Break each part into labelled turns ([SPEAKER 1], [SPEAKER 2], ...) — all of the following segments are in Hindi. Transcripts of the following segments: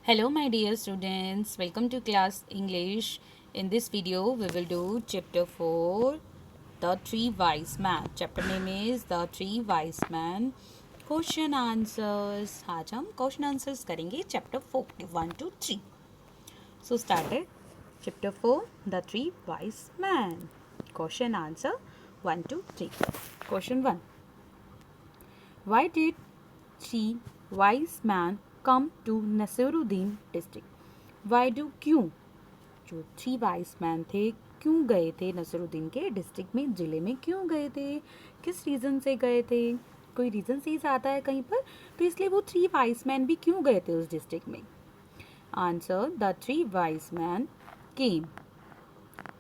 [SPEAKER 1] Hello my dear students, welcome to class English. In this video we will do chapter 4, The Three Wise Men. Chapter name is The Three Wise Men. Question answers. आज हम question answers करेंगे chapter 4 1 to 3. So started chapter 4, The Three Wise Men. Question answer 1 to 3. Question 1. Why did three wise men come to Nasiruddin district? Why do क्यों जो थ्री वाइस मैन थे क्यों गए थे नसरुद्दीन के डिस्ट्रिक्ट में जिले में क्यों गए थे किस रीज़न से गए थे कोई रीज़न सीज आता है कहीं पर तो इसलिए वो थ्री वाइस मैन भी क्यों गए थे उस डिस्ट्रिक्ट में answer the three wise man came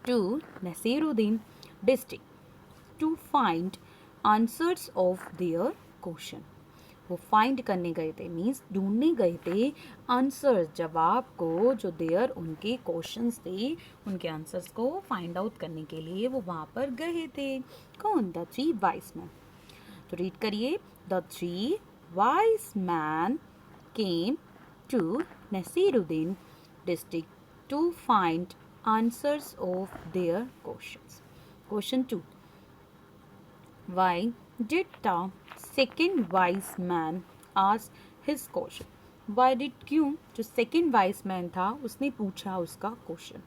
[SPEAKER 1] to Nasiruddin district to find answers of their question वो फाइंड करने गए थे मीन्स ढूंढने गए थे आंसर जवाब को जो देयर उनके क्वेश्चंस थे उनके आंसर्स को फाइंड आउट करने के लिए वो वहाँ पर गए थे कौन द थ्री वाइस मैन तो रीड करिए the three wise man came to Nasiruddin district to find answers of their questions question 2 Why did the second wise man ask his question? Why did क्यों जो second wise man था उसने पूछा उसका question.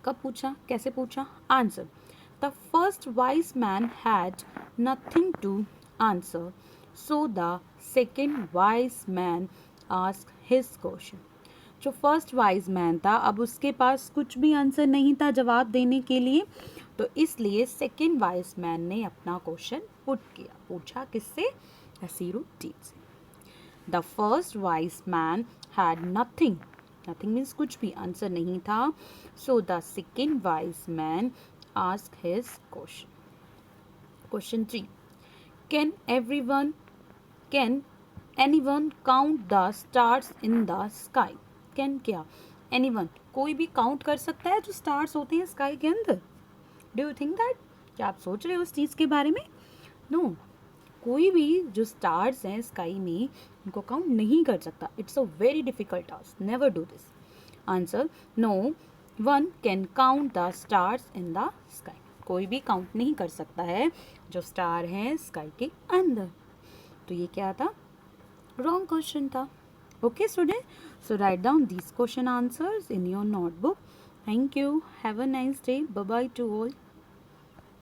[SPEAKER 1] कब पूछा कैसे पूछा answer The first wise man had nothing to answer, so the second wise man asked his question. जो फर्स्ट वाइज मैन था अब उसके पास कुछ भी आंसर नहीं था जवाब देने के लिए तो इसलिए सेकेंड वाइज मैन ने अपना क्वेश्चन पुट किया पूछा किससे नसीरुद्दीन से the first wise man had nothing nothing means कुछ भी आंसर नहीं था so the second wise man ask his question question 3 can everyone can anyone count the stars in the sky can क्या एनीवन कोई भी काउंट कर सकता है जो स्टार्स होते हैं स्काई के अंदर डू यू थिंक दैट क्या आप सोच रहे हो उस चीज़ के बारे में नो कोई भी जो स्टार्स हैं स्काई में उनको काउंट नहीं कर सकता it's a very difficult task never do this answer no one can count the stars in the sky कोई भी काउंट नहीं कर सकता है जो स्टार हैं स्काई के अंदर तो ये क्या था रॉन्ग क्वेश्चन था okay student so write down these question answers in your notebook thank you have a nice day bye bye to all